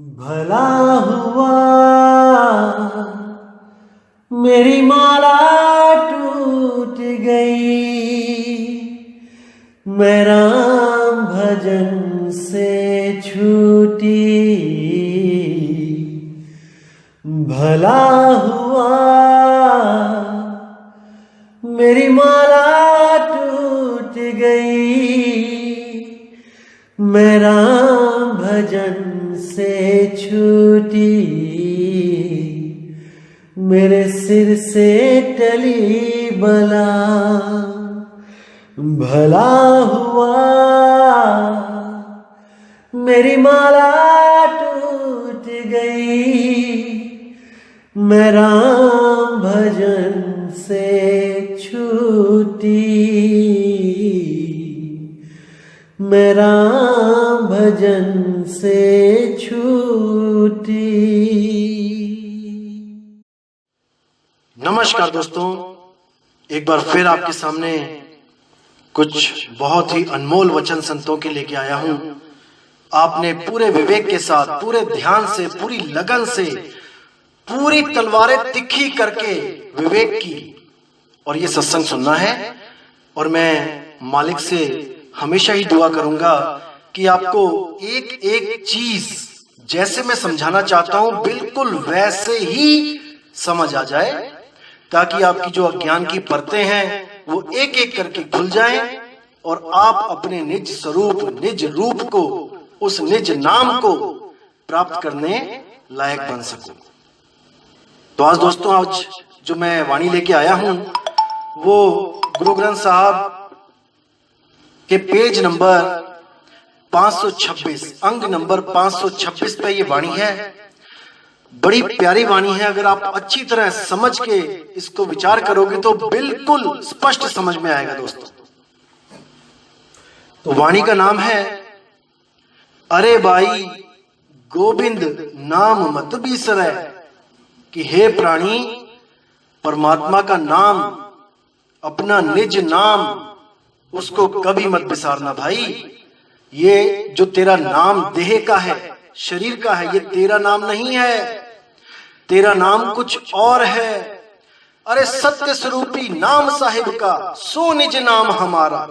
भला हुआ मेरी माला टूट गई, मैं राम भजन से छूटी। भला हुआ मेरी माला टूट गई, मैं राम भजन से छूटी। मेरे सिर से टली बला, भला हुआ मेरी माला टूट गई, मैं राम भजन से छूटी। मैं राम भजन से छूटी। नमस्कार दोस्तों, एक बार फिर आपके सामने कुछ बहुत ही अनमोल वचन संतों के लेके आया हूं। आपने पूरे विवेक के साथ, पूरे ध्यान से, पूरी लगन से, पूरी तलवारें तिखी करके विवेक की और ये सत्संग सुनना है। और मैं मालिक से हमेशा ही दुआ करूंगा कि आपको एक एक चीज जैसे मैं समझाना चाहता हूं बिल्कुल वैसे ही समझ आ जाए, ताकि आपकी जो अज्ञान की परतें हैं वो एक एक करके खुल जाएं और आप अपने निज स्वरूप, निज रूप को, उस निज नाम को प्राप्त करने लायक बन सको। तो आज दोस्तों, आज जो मैं वाणी लेके आया हूं वो गुरु ग्रंथ साहब के पेज नंबर 526, अंग नंबर 526 पे ये वाणी है। बड़ी प्यारी वाणी है। अगर आप अच्छी तरह समझ के इसको विचार करोगे तो बिल्कुल स्पष्ट समझ में आएगा दोस्तों। तो वाणी का नाम है, अरे भाई गोविंद नाम मत बिसरै, कि हे प्राणी परमात्मा का नाम, अपना निज नाम, उसको कभी मत बिसारना भाई। ये जो तेरा नाम देह का है, शरीर का है, ये तेरा नाम नहीं है, तेरा नाम कुछ और है। अरे सत्य स्वरूपी नाम साहिब का, सो निज नाम हमारा।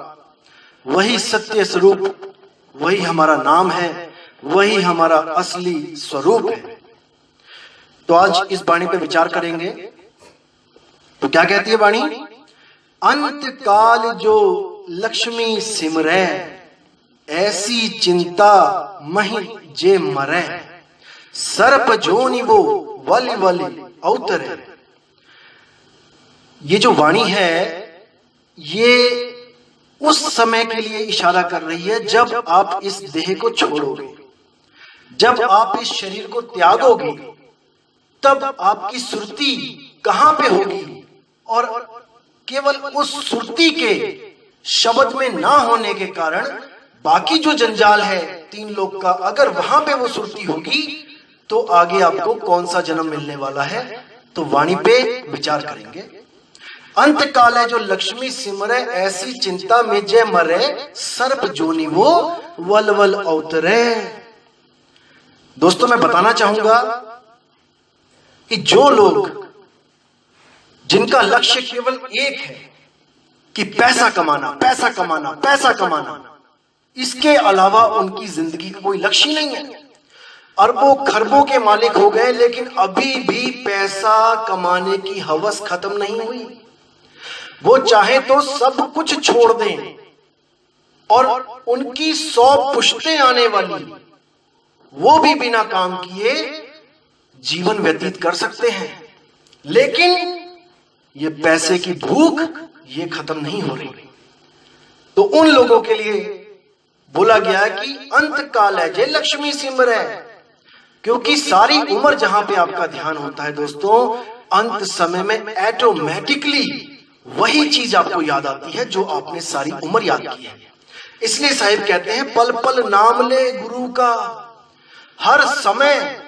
वही सत्य स्वरूप, वही हमारा नाम है, वही हमारा असली स्वरूप है। तो आज इस वाणी पे विचार करेंगे। तो क्या कहती है वाणी? अंत काल जो लक्ष्मी सिमरै, ऐसी चिंता महि जे मरै, सर्प जोनि वो वलि वलि अवतरै। ये जो वाणी है ये उस समय के लिए इशारा कर रही है जब आप इस देह को छोड़ोगे, जब आप इस शरीर को त्यागोगे, तब आपकी सुरती कहां पे होगी। और केवल उस सुरती के शब्द में ना होने के कारण बाकी जो जंजाल है तीन लोक का, अगर वहां पे वो सुरती होगी तो आगे आपको कौन सा जन्म मिलने वाला है। तो वाणी पे विचार करेंगे। अंत काल है जो लक्ष्मी सिमरै, ऐसी चिंता में जय मरे, सर्प जोनि वो वल वल अवतरे। दोस्तों, मैं बताना चाहूंगा कि जो लोग, जिनका लक्ष्य केवल एक है कि पैसा कमाना, पैसा कमाना, पैसा कमाना, इसके अलावा उनकी जिंदगी का कोई लक्ष्य नहीं है। अरबों खरबों के मालिक हो गए लेकिन अभी भी पैसा कमाने की हवस खत्म नहीं हुई। वो चाहे तो सब कुछ छोड़ दें और उनकी 100 पुश्तें आने वाली, वो भी बिना काम किए जीवन व्यतीत कर सकते हैं। लेकिन ये पैसे की भूख ये खत्म नहीं हो रही। तो उन लोगों के लिए बोला गया कि अंत काल है जे लक्ष्मी सिमरै, क्योंकि सारी उम्र जहां पे आपका ध्यान होता है दोस्तों, अंत समय में ऑटोमेटिकली वही चीज आपको याद आती है जो आपने सारी उम्र याद की है। इसलिए साहिब कहते हैं, पल पल नाम ले गुरु का। हर समय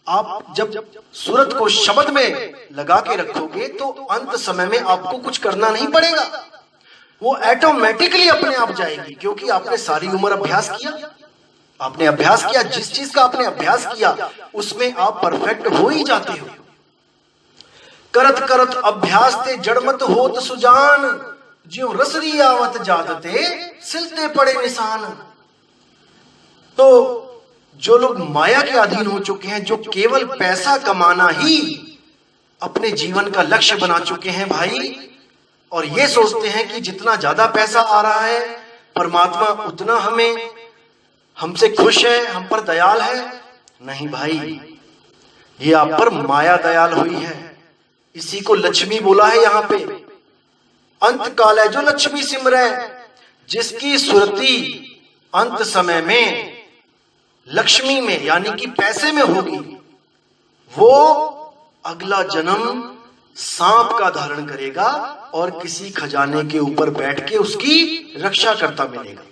आप जब सूरत को शब्द में लगा के रखोगे तो अंत समय में आपको कुछ करना नहीं पड़ेगा, वो ऑटोमेटिकली अपने आप जाएगी, क्योंकि आपने सारी उम्र अभ्यास किया। आपने अभ्यास किया, जिस चीज का आपने अभ्यास किया उसमें आप परफेक्ट हो ही जाते हो। करत करत अभ्यास ते जड़मत होत सुजान, ज्यों रसरी आवत जादते सिलते पड़े निशान। तो जो लोग माया के अधीन हो चुके हैं, जो केवल पैसा कमाना ही अपने जीवन का लक्ष्य बना चुके हैं भाई, और ये सोचते हैं कि जितना ज्यादा पैसा आ रहा है परमात्मा उतना हमसे खुश है, हम पर दयाल है। नहीं भाई, ये आप पर माया दयाल हुई है। इसी को लक्ष्मी बोला है यहाँ पे। अंत काल है जो लक्ष्मी सिमरै, जिसकी सुरती अंत समय में लक्ष्मी में यानी कि पैसे में होगी, वो अगला जन्म सांप का धारण करेगा और किसी खजाने के ऊपर बैठ के उसकी रक्षा करता मिलेगा।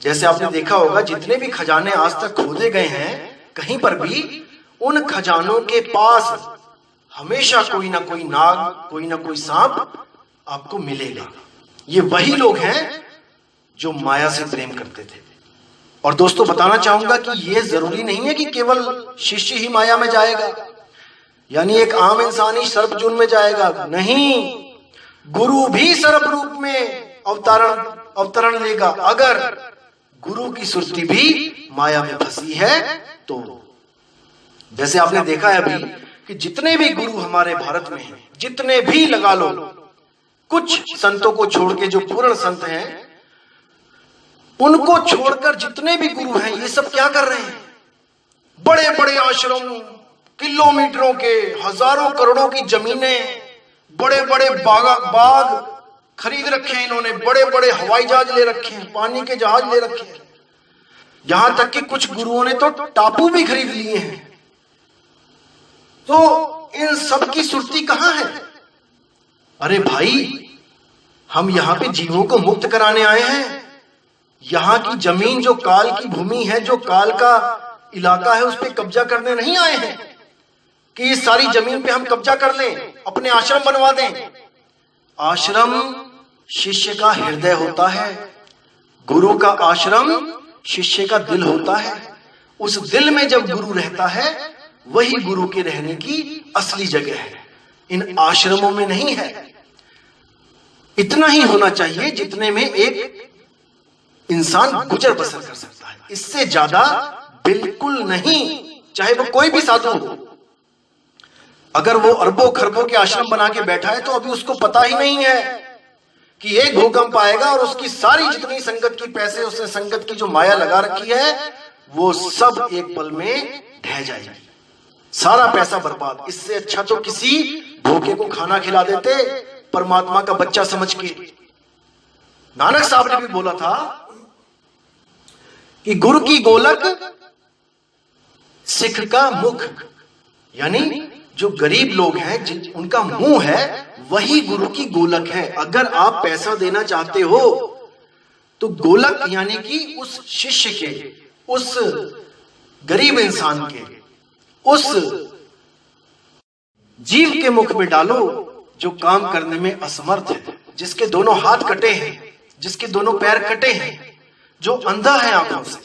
जैसे आपने देखा होगा, जितने भी खजाने आज तक खोदे गए हैं कहीं पर भी, उन खजानों के पास हमेशा कोई ना कोई नाग, कोई ना कोई सांप आपको मिलेगा। ये वही लोग हैं जो माया से प्रेम करते थे। और दोस्तों बताना चाहूंगा कि ये जरूरी नहीं है कि केवल शिष्य ही माया में जाएगा, यानी एक आम इंसान ही सर्पजून में जाएगा। नहीं, गुरु भी सर्प रूप में अवतरण लेगा। अगर गुरु की सुरती भी माया में फंसी है तो जैसे आपने देखा है अभी कि जितने भी गुरु हमारे भारत में हैं, जितने भी लगा लो, कुछ संतों को छोड़ के जो पूर्ण संत हैं, उनको छोड़कर जितने भी गुरु हैं, ये सब क्या कर रहे हैं? बड़े बड़े आश्रम, किलोमीटरों के, हजारों करोड़ों की जमीनें, बड़े बड़े बाग खरीद रखे हैं इन्होंने, बड़े बड़े हवाई जहाज ले रखे हैं, पानी के जहाज ले रखे हैं। यहां तक कि कुछ गुरुओं ने तो टापू भी खरीद लिए हैं। तो इन सब की सुरती कहां है? अरे भाई, हम यहां पे जीवों को मुक्त कराने आए हैं। यहां की जमीन जो काल की भूमि है, जो काल का इलाका है, उस पे कब्जा करने नहीं आए हैं कि इस सारी जमीन पे हम कब्जा कर लें, अपने आश्रम बनवा दें। आश्रम शिष्य का हृदय होता है, गुरु का आश्रम शिष्य का दिल होता है। उस दिल में जब गुरु रहता है, वही गुरु के रहने की असली जगह है, इन आश्रमों में नहीं है। इतना ही होना चाहिए जितने में एक इंसान गुजर बसर कर सकता है, इससे ज्यादा बिल्कुल नहीं, चाहे वो कोई भी साधु हो। अगर वो अरबों खरबों के आश्रम बना के बैठा है तो अभी उसको पता ही नहीं है कि एक भूकंप आएगा और उसकी सारी जितनी संगत की पैसे, उसने संगत की जो माया लगा रखी है, वो सब एक पल में ढह जाएगी, सारा पैसा बर्बाद। इससे अच्छा तो किसी भूखे को खाना खिला देते, परमात्मा का बच्चा समझ के। नानक साहब ने भी बोला था कि गुरु की गोलक सिख का मुख, यानी जो गरीब लोग हैं उनका मुंह है, वही गुरु की गोलक है। अगर आप पैसा देना चाहते हो तो गोलक यानी कि उस शिष्य के, उस गरीब इंसान के, उस जीव के मुख में डालो जो काम करने में असमर्थ है, जिसके दोनों हाथ कटे हैं, जिसके दोनों पैर कटे हैं, जो अंधा है आंखों से,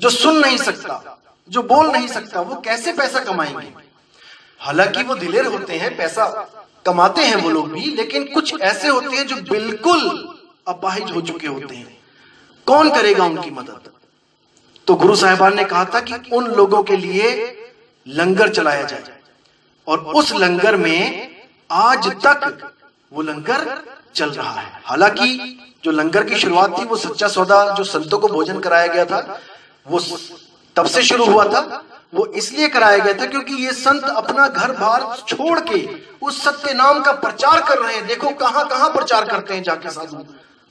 जो सुन नहीं सकता, जो बोल नहीं सकता। वो कैसे पैसा कमाएंगे? हालांकि वो दिलेर होते हैं, पैसा कमाते हैं वो लोग भी, लेकिन कुछ ऐसे होते हैं जो बिल्कुल अपाहिज हो चुके होते हैं। कौन करेगा उनकी मदद? तो गुरु साहिबान ने कहा था कि उन लोगों के लिए लंगर चलाया जाए, और उस लंगर में आज तक वो लंगर चल रहा है। हालांकि जो लंगर की शुरुआत थी वो सच्चा सौदा, जो संतों को भोजन कराया गया था, वो तब से शुरू हुआ था। वो इसलिए कराया गया था क्योंकि ये संत अपना घर बार छोड़ के उस सत्य नाम का प्रचार कर रहे हैं। देखो कहां कहां प्रचार करते हैं जाके साधु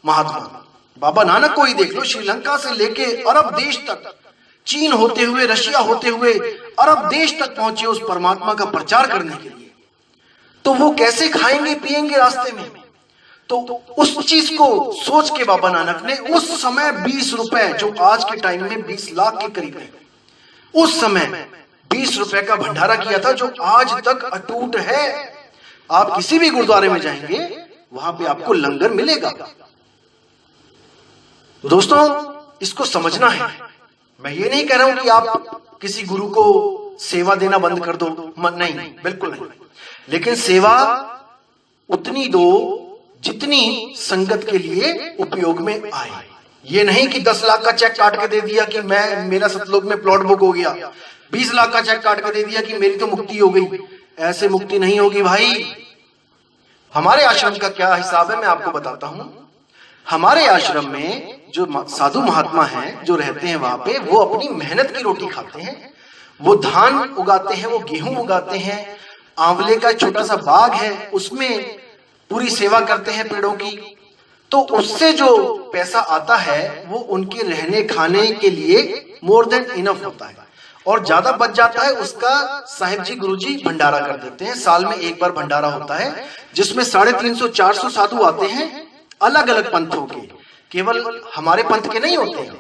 महात्मा। बाबा नानक को ही देख लो, श्रीलंका से लेके अरब देश तक, चीन होते हुए, रशिया होते हुए अरब देश तक पहुंचे उस परमात्मा का प्रचार करने के लिए। तो वो कैसे खाएंगे पिएंगे रास्ते में? तो उस चीज को सोच के बाबा नानक ने उस समय 20 रुपए, जो आज के टाइम में 20 लाख के करीब है, उस समय 20 रुपए का भंडारा किया था, जो आज तक अटूट है। आप किसी भी गुरुद्वारे में जाएंगे, वहां पे आपको लंगर मिलेगा। तो दोस्तों, इसको समझना है मैं ये नहीं कह रहा हूं कि आप किसी गुरु को सेवा देना बंद कर दो, नहीं, बिल्कुल नहीं, लेकिन सेवा उतनी दो जितनी संगत के लिए उपयोग में आए। ये नहीं कि 10 लाख का चेक काट के दे दिया कि मेरा सतलोक में प्लॉट बुक हो गया, 20 लाख का चेक काट के दे दिया कि मेरी तो मुक्ति हो गई। ऐसे मुक्ति नहीं होगी भाई। हमारे आश्रम का क्या हिसाब है मैं आपको बताता हूं। हमारे आश्रम में जो साधु महात्मा हैं जो रहते हैं वहां पे, वो अपनी मेहनत की रोटी खाते हैं। वो धान उगाते हैं, वो गेहूं उगाते हैं, आंवले का छोटा सा बाग है उसमें पूरी सेवा करते हैं पेड़ों की। तो उससे जो पैसा आता है वो उनके रहने खाने के लिए मोर देन इनफ होता है, और ज्यादा बच जाता है उसका साहिब जी गुरुजी भंडारा कर देते हैं। साल में एक बार भंडारा होता है जिसमें 350-400 साधु आते हैं अलग अलग पंथों के, केवल हमारे पंथ के नहीं होते हैं।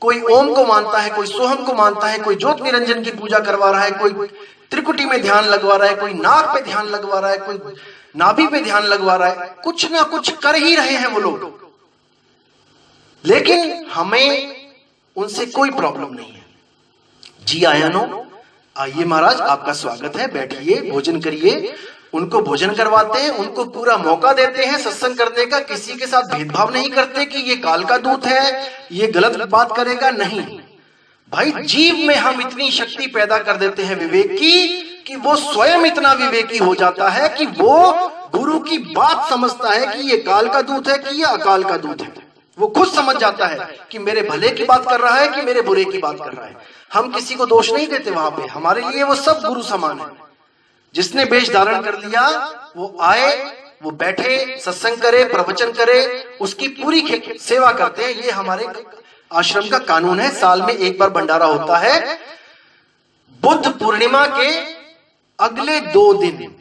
कोई ओम को मानता है, कोई सोहम को मानता है, कोई ज्योत निरंजन की पूजा करवा रहा है, कोई त्रिकुटी में ध्यान लगवा रहा है, कोई नाक पे ध्यान लगवा रहा है, कोई नाभि पे ध्यान लगवा रहा है, कुछ ना कुछ कर ही रहे हैं वो लोग। लेकिन हमें उनसे कोई प्रॉब्लम नहीं है। जी आयानो, आइए महाराज आपका स्वागत है, बैठिए, भोजन करिए। उनको भोजन करवाते हैं, उनको पूरा मौका देते हैं सत्संग करने का। किसी के साथ भेदभाव नहीं करते कि ये काल का दूत है, ये गलत बात करेगा, नहीं भाई। जीव में हम इतनी शक्ति पैदा कर देते हैं विवेक की कि वो स्वयं इतना विवेकी हो जाता है कि वो गुरु की बात समझता है कि ये काल का दूत है कि ये अकाल का दूत है। वो खुद समझ जाता है कि मेरे भले की बात कर रहा है कि मेरे बुरे की बात कर रहा है। हम किसी को दोष नहीं देते वहां पे, हमारे लिए वो सब गुरु समान है। जिसने वेश धारण कर लिया वो आए, वो बैठे, सत्संग करे, प्रवचन करे, उसकी पूरी सेवा करते हैं। ये हमारे आश्रम का कानून है। साल में एक बार भंडारा होता है। बुद्ध पूर्णिमा के अगले 2 दिन,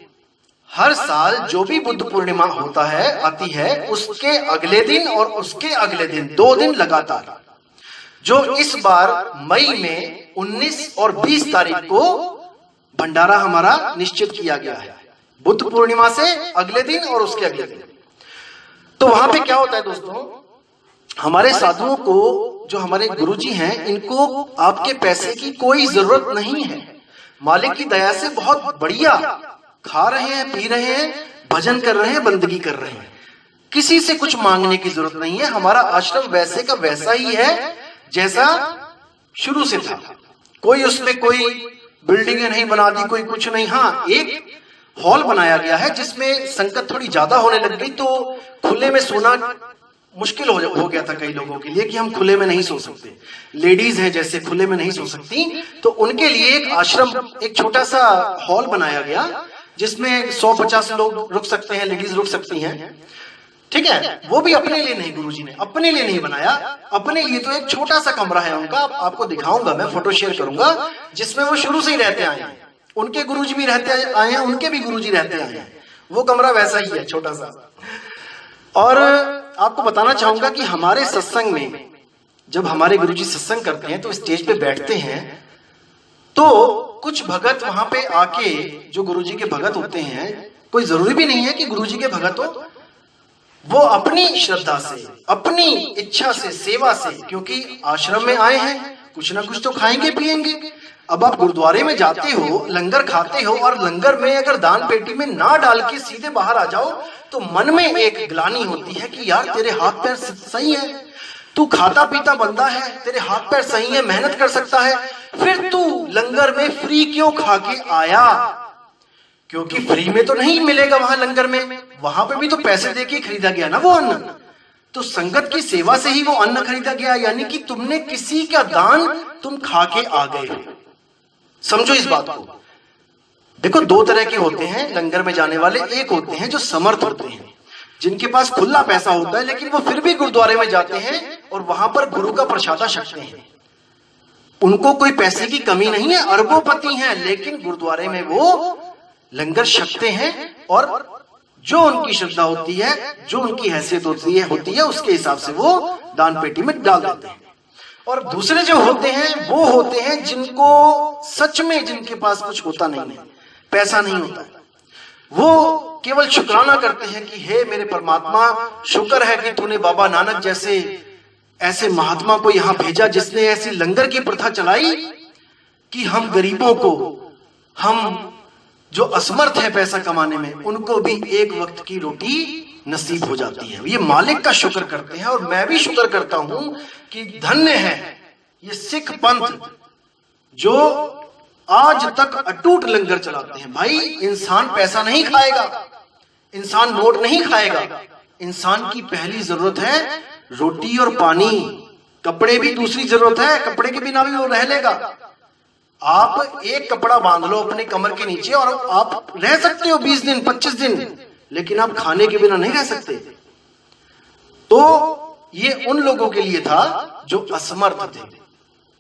हर साल जो भी बुद्ध पूर्णिमा होता है आती है, उसके अगले दिन और उसके अगले दिन 2 दिन लगातार, जो इस बार मई में 19 और 20 तारीख को भंडारा हमारा निश्चित किया गया है। बुद्ध पूर्णिमा से अगले दिन और उसके अगले दिन। तो वहां पे क्या होता है दोस्तों, हमारे साधुओं को, जो हमारे गुरुजी हैं, इनको आपके पैसे की कोई जरूरत नहीं है। मालिक की दया से बहुत बढ़िया खा रहे हैं, पी रहे हैं, भजन कर रहे हैं, बंदगी कर रहे हैं। किसी से कुछ मांगने की जरूरत नहीं है। हमारा आश्रम वैसे का वैसा ही है जैसा शुरू से था। कोई उसमें कोई बिल्डिंगें नहीं बना दी, कोई कुछ नहीं। हाँ, एक हॉल बनाया गया है जिसमें संकट थोड़ी ज्यादा होने लग गई, तो खुले में सोना मुश्किल हो गया था कई लोगों के लिए कि हम खुले में नहीं सो सकते। लेडीज हैं जैसे खुले में नहीं सो सकती, तो उनके लिए एक आश्रम, एक छोटा सा हॉल बनाया गया जिसमें 100-50 लोग रुक सकते हैं, लेडीज रुक सकती हैं। ठीक है, वो भी अपने लिए नहीं, गुरुजी ने अपने लिए नहीं बनाया। अपने लिए तो एक छोटा सा कमरा है उनका, आपको दिखाऊंगा, मैं फोटो शेयर करूंगा, जिसमें वो शुरू से ही रहते आए हैं। उनके गुरुजी भी रहते आए हैं, उनके भी गुरुजी रहते आए हैं। वो कमरा वैसा ही है, छोटा सा। और आपको बताना चाहूंगा कि हमारे सत्संग में जब हमारे गुरुजी सत्संग करते हैं तो स्टेज पे बैठते हैं, तो कुछ भगत वहां पे आके, जो गुरुजी के भगत होते हैं, कोई जरूरी भी नहीं है कि गुरुजी के भगत हो, वो अपनी श्रद्धा से, अपनी इच्छा से, सेवा से, क्योंकि आश्रम में आए हैं, कुछ ना कुछ तो खाएंगे पिएंगे। अब आप गुरुद्वारे में जाते हो, लंगर खाते हो, और लंगर में अगर दान पेटी में ना डाल के सीधे बाहर आ जाओ तो मन में एक ग्लानि होती है कि यार तेरे हाथ पैर सही है, तू खाता पीता बंदा है, तेरे हाथ पैर सही है, मेहनत कर सकता है, फिर तू लंगर में फ्री क्यों खा के आया? क्योंकि फ्री में तो नहीं मिलेगा वहां लंगर में, वहां पे भी तो पैसे देके खरीदा गया ना वो अन्न। तो संगत की सेवा से ही वो अन्न खरीदा गया, यानी कि तुमने किसी का दान तुम खा के आ गए। समझो इस बात को। देखो, 2 तरह के होते हैं लंगर में जाने वाले। एक होते हैं जो समर्थ होते हैं, जिनके पास खुला पैसा होता है, लेकिन वो फिर भी गुरुद्वारे में जाते हैं और वहां पर गुरु का प्रसादा छकते हैं। उनको कोई पैसे की कमी नहीं है, अरबोपति हैं, लेकिन गुरुद्वारे में वो लंगर छकते हैं और जो उनकी श्रद्धा होती है, जो उनकी हैसियत होती है उसके हिसाब से वो दान पेटी में डाल देते हैं। और दूसरे जो होते हैं वो होते हैं जिनको सच में, जिनके पास कुछ होता नहीं है, पैसा नहीं होता है, वो केवल शुक्राना करते हैं कि हे मेरे परमात्मा, शुक्र है कि तूने बाबा नानक जैसे ऐसे महात्मा को यहां भेजा जिसने ऐसी लंगर की प्रथा चलाई कि हम गरीबों को, हम जो असमर्थ है पैसा कमाने में, उनको भी एक वक्त की रोटी नसीब हो जाती है। ये मालिक का शुक्र करते हैं। और मैं भी शुक्र करता हूं कि धन्य है ये सिख पंथ जो आज तक अटूट लंगर चलाते हैं। भाई, इंसान पैसा नहीं खाएगा, इंसान नोट नहीं खाएगा। इंसान की पहली जरूरत है रोटी और पानी। कपड़े भी दूसरी जरूरत है, कपड़े के बिना भी वो रह लेगा। आप एक कपड़ा बांध लो अपने कमर के नीचे और आप रह सकते हो 20 दिन 25 दिन, लेकिन आप खाने के बिना नहीं रह सकते। तो ये उन लोगों के लिए था जो असमर्थ थे,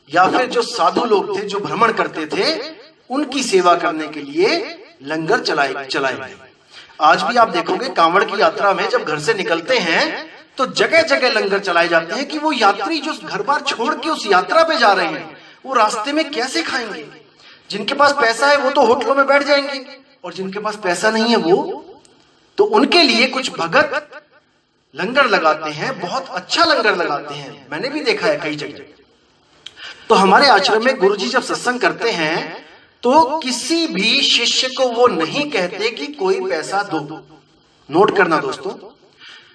या फिर जो साधु लोग थे जो भ्रमण करते थे, उनकी सेवा करने के लिए लंगर चलाए गए। आज भी आप देखोगे कांवड़ की यात्रा में जब घर से निकलते हैं तो जगह जगह लंगर चलाए जाते हैं कि वो यात्री जो घर बार छोड़ के उस यात्रा पे जा रहे हैं वो रास्ते में कैसे खाएंगे। जिनके पास पैसा है वो तो होटलों में बैठ जाएंगे, और जिनके पास पैसा नहीं है वो तो उनके लिए कुछ भगत लंगर लगाते हैं, बहुत अच्छा लंगर लगाते हैं। मैंने भी देखा है कई जगह। तो हमारे आश्रम में गुरुजी जब सत्संग करते हैं तो किसी भी शिष्य को वो नहीं कहते कि कोई पैसा दो। नोट करना दोस्तों,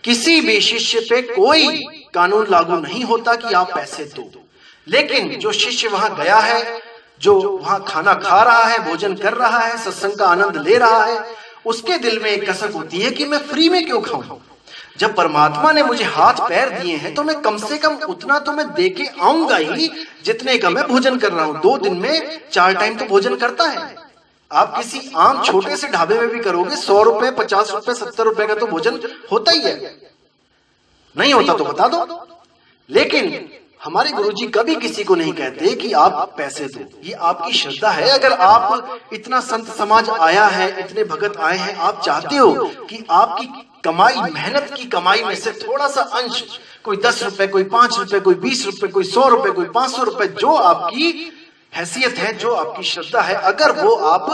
किसी भी शिष्य पे कोई कानून लागू नहीं होता कि आप पैसे दो। लेकिन जो शिष्य वहां गया है, जो वहां खाना खा रहा है, भोजन कर रहा है, सत्संग का आनंद ले रहा है, उसके दिल में एक कसक होती है कि मैं फ्री में क्यों खाऊं। जब परमात्मा ने मुझे हाथ पैर दिए हैं तो मैं कम से कम उतना तो मैं दे के आऊंगा ही जितने का मैं भोजन कर रहा हूं। 2 दिन में 4 टाइम तो भोजन करता है। आप किसी आम छोटे से ढाबे में भी करोगे 100 रुपए 50 रुपए 70 रुपए का तो भोजन होता ही है। नहीं होता तो बता दो। लेकिन हमारे गुरुजी कभी किसी को नहीं कहते कि आप पैसे दो। ये आपकी श्रद्धा है। अगर आप इतना संत समाज आया है, इतने भगत आए हैं, आप चाहते हो कि आपकी कमाई, मेहनत की कमाई में से थोड़ा सा अंश, कोई 10 रुपए, कोई 5 रुपए, कोई 20 रुपए, कोई 100 रुपए, कोई 500 रुपए, जो आपकी हैसियत है, जो आपकी श्रद्धा है, अगर वो आप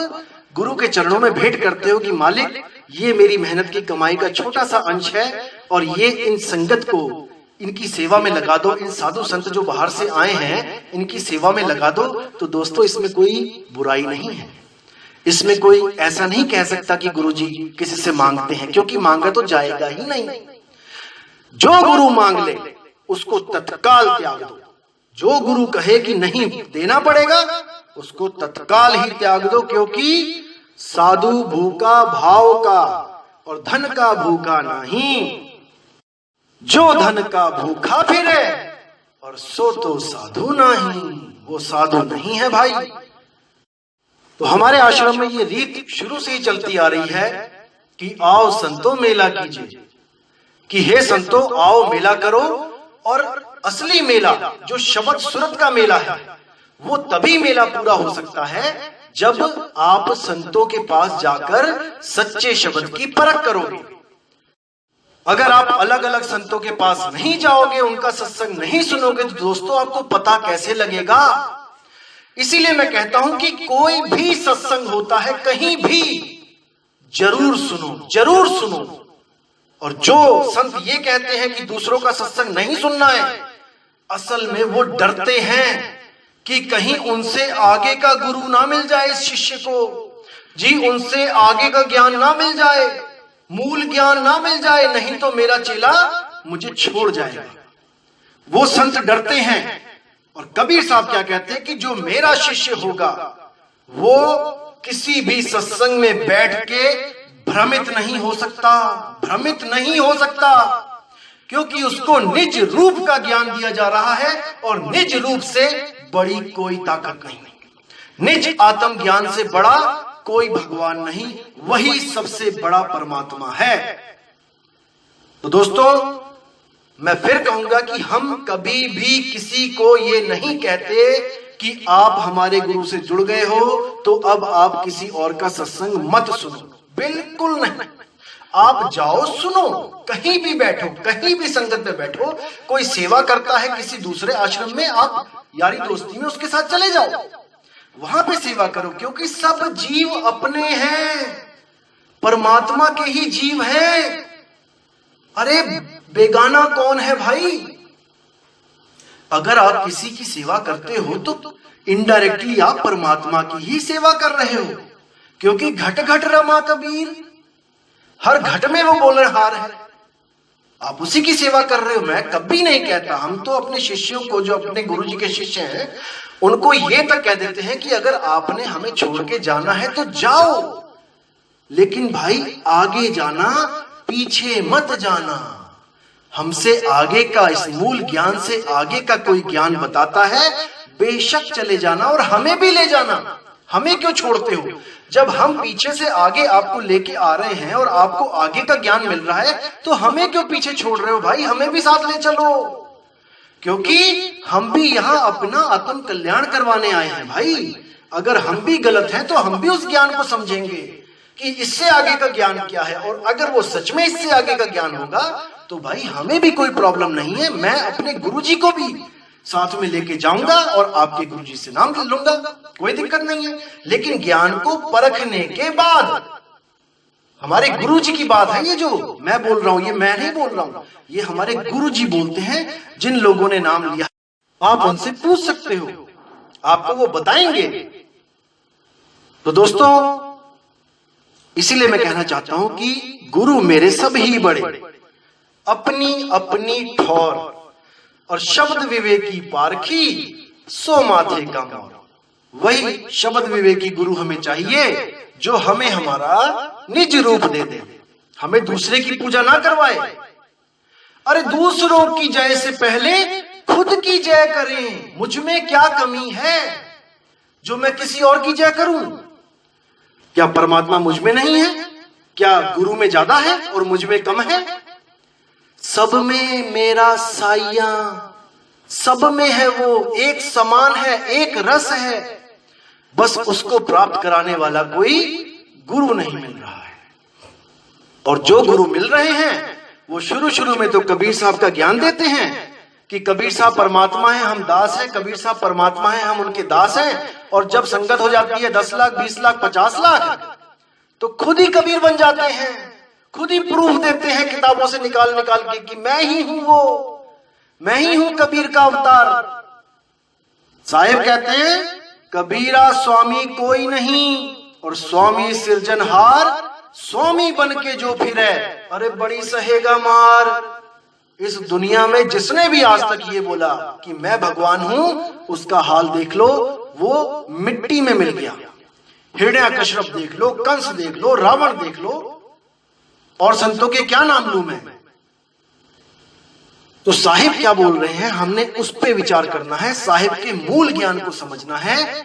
गुरु के चरणों में भेंट करते हो कि मालिक ये मेरी मेहनत की कमाई का छोटा सा अंश है और ये इन संगत को, इनकी सेवा में लगा दो, इन साधु संत जो बाहर से आए हैं इनकी सेवा में लगा दो, तो दोस्तों इसमें कोई बुराई नहीं है। इसमें कोई ऐसा नहीं कह सकता कि गुरुजी किसी से मांगते हैं, क्योंकि मांगा तो जाएगा ही नहीं। जो गुरु मांग ले उसको तत्काल त्याग दो। जो गुरु कहे कि नहीं देना पड़ेगा उसको तत्काल ही त्याग दो, क्योंकि साधु भूखा भाव का और धन का भूखा नहीं। जो धन का भूखा फिरे और सो तो साधु नहीं, वो साधु नहीं है भाई। तो हमारे आश्रम में ये रीत शुरू से ही चलती आ रही है कि आओ संतो मेला कीजिए, कि हे संतो आओ मेला करो। और असली मेला जो शब्द सूरत का मेला है वो तभी मेला पूरा हो सकता है जब आप संतों के पास जाकर सच्चे शब्द की परख करोगे। अगर आप अलग अलग संतों के पास नहीं जाओगे, उनका सत्संग नहीं सुनोगे, तो दोस्तों आपको पता कैसे लगेगा। इसीलिए मैं कहता हूं कि कोई भी सत्संग होता है कहीं भी जरूर सुनो, जरूर सुनो। और जो संत ये कहते हैं कि दूसरों का सत्संग नहीं सुनना है, असल में वो डरते हैं कि कहीं उनसे आगे का गुरु ना मिल जाए इस शिष्य को, जी उनसे आगे का ज्ञान ना मिल जाए, मूल ज्ञान ना मिल जाए, नहीं तो मेरा चेला मुझे छोड़ जाएगा। वो संत डरते हैं। और कबीर साहब क्या कहते हैं कि जो मेरा शिष्य होगा वो किसी भी सत्संग में बैठ के भ्रमित नहीं हो सकता, भ्रमित नहीं हो सकता, क्योंकि उसको निज रूप का ज्ञान दिया जा रहा है और निज रूप से बड़ी कोई ताकत नहीं, निज आत्म ज्ञान से बड़ा कोई भगवान नहीं, वही सबसे बड़ा परमात्मा है। तो दोस्तों मैं फिर कहूंगा कि हम कभी भी किसी को ये नहीं कहते कि आप हमारे गुरु से जुड़ गए हो तो अब आप किसी और का सत्संग मत सुनो, बिल्कुल नहीं। आप जाओ सुनो, कहीं भी बैठो, कहीं भी संगत में बैठो, कोई सेवा करता है किसी दूसरे आश्रम में, आप यारी दोस्ती में उसके साथ चले जाओ, वहां पे सेवा करो, क्योंकि सब जीव अपने हैं, परमात्मा के ही जीव हैं। अरे बेगाना कौन है भाई? अगर आप किसी की सेवा करते हो तो इनडायरेक्टली आप परमात्मा की ही सेवा कर रहे हो, क्योंकि घट घट रमा कबीर, हर घट में वो बोलनहार है, आप उसी की सेवा कर रहे हो। मैं कभी नहीं कहता, हम तो अपने शिष्यों को, जो अपने गुरु जी के शिष्य हैं, उनको ये तक कह देते हैं कि अगर आपने हमें छोड़ के जाना है तो जाओ, लेकिन भाई आगे जाना, पीछे मत जाना। हमसे आगे का, इस मूल ज्ञान से आगे का कोई ज्ञान बताता है, बेशक चले जाना और हमें भी ले जाना। हमें क्यों छोड़ते हो? जब हम पीछे से आगे आपको लेके आ रहे हैं और आपको आगे का ज्ञान मिल रहा है, तो हमें क्यों पीछे छोड़ रहे हो? भाई हमें भी साथ ले चलो, क्योंकि हम भी यहाँ अपना आत्म कल्याण करवाने आए हैं। भाई अगर हम भी गलत हैं तो हम भी उस ज्ञान को समझेंगे कि इससे आगे का ज्ञान क्या है, और अगर वो सच में इससे आगे का ज्ञान होगा तो भाई हमें भी कोई प्रॉब्लम नहीं है। मैं अपने गुरुजी को भी साथ में लेके जाऊंगा और आपके गुरुजी से नाम लूंगा, कोई दिक्कत नहीं है। लेकिन ज्ञान को परखने के बाद, हमारे गुरुजी की बात है ये, जो मैं बोल रहा हूं ये मैं नहीं बोल रहा हूं, ये हमारे गुरुजी बोलते हैं, जिन लोगों ने नाम लिया। आप उनसे पूछ सकते हो, आपको वो बताएंगे। तो दोस्तों, इसीलिए मैं कहना चाहता हूं कि गुरु मेरे सब ही बड़े, अपनी अपनी ठौर, और शब्द विवेकी पारखी, सो माथे का मोर। वही शब्द विवेकी गुरु हमें चाहिए, जो हमें हमारा निज रूप दे दे, हमें दूसरे की पूजा ना करवाए। अरे दूसरों की जय से पहले खुद की जय करें। मुझ में क्या कमी है जो मैं किसी और की जय करूं? क्या परमात्मा मुझ में नहीं है? क्या गुरु में ज्यादा है और मुझ में कम है? सब में मेरा साइया, सब में है वो, एक समान है, एक रस है, बस उसको प्राप्त कराने वाला कोई गुरु नहीं मिल रहा है। और जो गुरु मिल रहे हैं वो शुरू शुरू में तो कबीर साहब का ज्ञान देते हैं कि कबीर साहब परमात्मा है, हम दास हैं, कबीर साहब परमात्मा है, हम उनके दास हैं। और जब संगत हो जाती है 10 लाख, 20 लाख, 50 लाख, तो खुद ही कबीर बन जाते हैं, खुद ही प्रूफ देते हैं किताबों से निकाल निकाल के कि मैं ही हूं वो, मैं ही हूं कबीर का अवतार। साहेब कहते हैं कबीरा स्वामी कोई नहीं, और स्वामी सिरजनहार, स्वामी बन के जो फिरे, अरे बड़ी सहेगा मार। इस दुनिया में जिसने भी आज तक ये बोला कि मैं भगवान हूं, उसका हाल देख लो, वो मिट्टी में मिल गया। हिरण्याकश्यप देख लो, कंस देख लो, रावण देख लो, और संतों के क्या नाम लूं मैं। तो साहिब क्या बोल रहे हैं, हमने उस पे विचार करना है, साहिब के मूल ज्ञान को समझना है,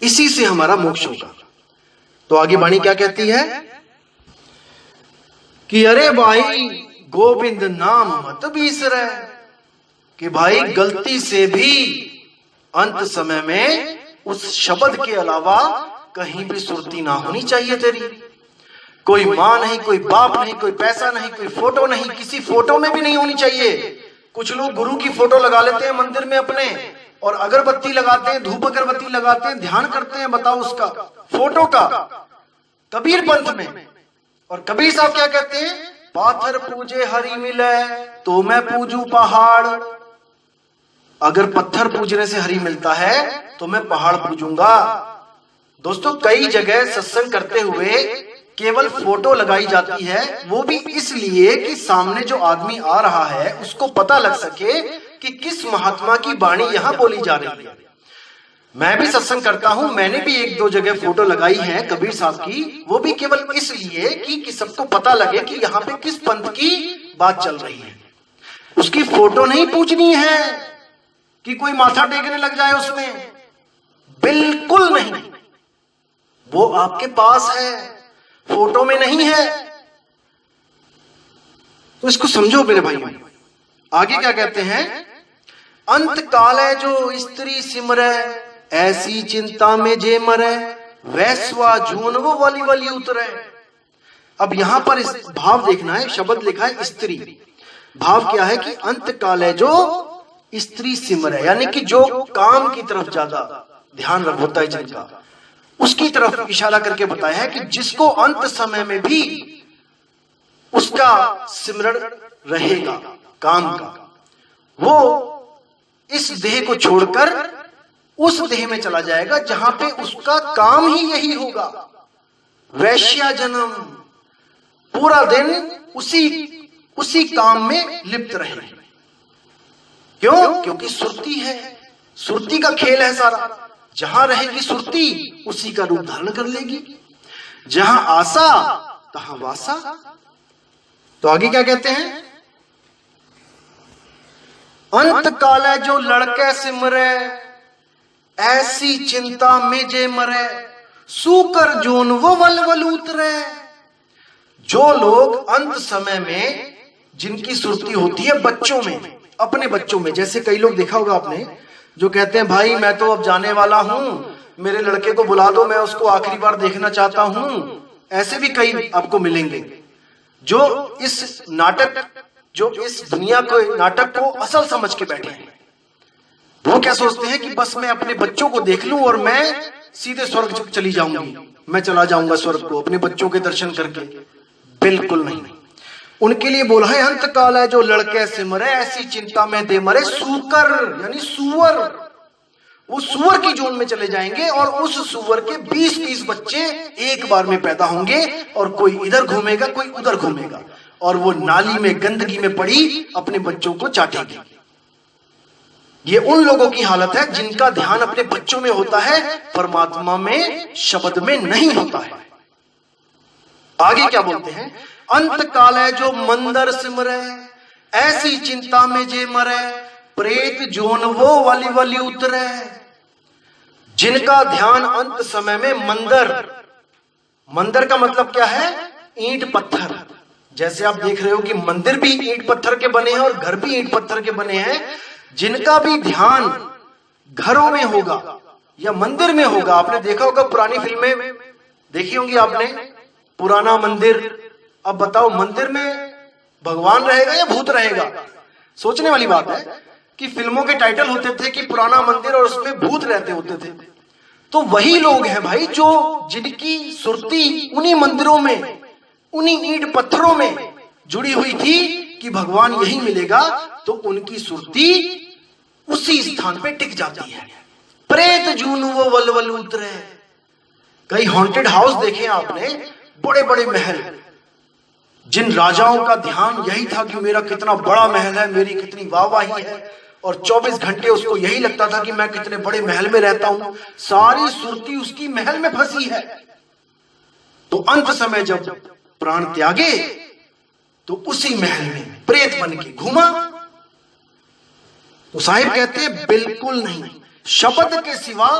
इसी से हमारा मोक्ष होगा। तो आगे वाणी क्या कहती है कि अरे भाई गोविंद नाम मत बिसरे, कि भाई गलती से भी अंत समय में उस शब्द के अलावा कहीं भी सुरती ना होनी चाहिए तेरी। कोई माँ नहीं, कोई बाप नहीं, कोई पैसा नहीं, कोई फोटो नहीं, किसी फोटो में भी नहीं होनी चाहिए। कुछ लोग गुरु की फोटो लगा लेते हैं मंदिर में अपने, और अगरबत्ती लगाते हैं, धूप अगरबत्ती लगाते हैं, ध्यान करते हैं, बताओ उसका, फोटो का, कबीर पंथ में। और कबीर साहब क्या कहते हैं, पाथर पूजे हरि मिले तो मैं पूजू पहाड़। अगर पत्थर पूजने से हरि मिलता है तो मैं पहाड़ पूजूंगा। दोस्तों, कई जगह सत्संग करते हुए केवल फोटो लगाई जाती है, वो भी इसलिए कि सामने जो आदमी आ रहा है उसको पता लग सके कि किस महात्मा की वाणी यहां बोली जा रही है। मैं भी सत्संग करता हूं, मैंने भी 1-2 जगह फोटो लगाई है कबीर साहब की, वो भी केवल इसलिए कि सबको पता लगे कि यहाँ पे किस पंथ की बात चल रही है। उसकी फोटो नहीं पूजनी है कि कोई माथा टेकने लग जाए उसमें, बिल्कुल नहीं। वो आपके पास है, फोटो में नहीं है। तो इसको समझो मेरे भाई। आगे क्या कहते हैं, अंत काल है जो स्त्री सिमरे, ऐसी चिंता में जे मरे, वैश्वा जून वो वाली वाली उतरे। अब यहां पर इस भाव देखना है, शब्द लिखा है स्त्री, भाव क्या है कि अंत काल है जो स्त्री सिमरे, यानी कि जो काम की तरफ ज्यादा ध्यान होता है जिनका, उसकी तरफ इशारा करके बताया है कि जिसको अंत समय में भी उसका सिमरण रहेगा काम का, वो इस देह को छोड़कर उस देह में चला जाएगा जहां पे उसका काम ही यही होगा, वैश्या जन्म। पूरा दिन उसी काम में लिप्त रहे। क्यों? क्योंकि सुरती है, सुरती का खेल है सारा। जहां रहेगी सुरती उसी का रूप धारण कर लेगी। जहां आशा तहां वासा। तो आगे क्या कहते हैं? अंत काले जो लड़के सिमरे, ऐसी चिंता में जे मरे, सूकर जोन वो वल उतरे। जो लोग अंत समय में जिनकी सुरती होती है बच्चों में, अपने बच्चों में, जैसे कई लोग देखा होगा आपने जो कहते हैं भाई मैं तो अब जाने वाला हूं, मेरे लड़के को बुला दो, मैं उसको आखिरी बार देखना चाहता हूं। ऐसे भी कई आपको मिलेंगे जो इस दुनिया को, नाटक को असल समझ के बैठे हैं। वो क्या सोचते हैं कि बस मैं अपने बच्चों को देख लूं और मैं सीधे स्वर्ग चली जाऊंगी, मैं चला जाऊंगा स्वर्ग को अपने बच्चों के दर्शन करके। बिल्कुल नहीं। उनके लिए बोला है अंत काल है जो लड़के सिमरे, ऐसी चिंता में दे मरे, सूकर यानी सुअर। वो सुअर की जोन में चले जाएंगे और उस सुअर के 20-20 बच्चे एक बार में पैदा होंगे और कोई इधर घूमेगा कोई उधर घूमेगा और वो नाली में गंदगी में पड़ी अपने बच्चों को चाटेगी। ये उन लोगों की हालत है जिनका ध्यान अपने बच्चों में होता है, परमात्मा में, शब्द में नहीं होता है। आगे क्या बोलते हैं? अंत काल है जो मंदर सिमरे, ऐसी चिंता में जे मरे, प्रेत जोन वो वली उतरे। जिनका ध्यान अंत समय में मंदिर का मतलब क्या है? ईंट पत्थर। जैसे आप देख रहे हो कि मंदिर भी ईंट पत्थर के बने हैं और घर भी ईंट पत्थर के बने हैं। जिनका भी ध्यान घरों में होगा या मंदिर में होगा, आपने देखा होगा पुरानी फिल्में देखी होंगी आपने, पुराना मंदिर। अब बताओ मंदिर में भगवान रहेगा या भूत रहेगा? सोचने वाली बात है कि फिल्मों के टाइटल होते थे कि पुराना मंदिर और उसमें भूत रहते होते थे। तो वही लोग हैं भाई जो जिनकी सुरती उन्हीं मंदिरों में, उन्हीं ईंट पत्थरों में जुड़ी हुई थी कि भगवान यही मिलेगा, तो उनकी सुरती उसी स्थान पे टिक जाती है। प्रेत जून वो वल उतरे। कई हॉन्टेड हाउस देखे आपने, बड़े बड़े महल। जिन राजाओं का ध्यान यही था कि मेरा कितना बड़ा महल है, मेरी कितनी वाहवाही है, और 24 घंटे उसको यही लगता था कि मैं कितने बड़े महल में रहता हूं, सारी सुरती उसकी महल में फंसी है। तो अंत समय जब प्राण त्यागे तो उसी महल में प्रेत बन के घूमा। तो साहिब कहते हैं बिल्कुल नहीं, शब्द के सिवा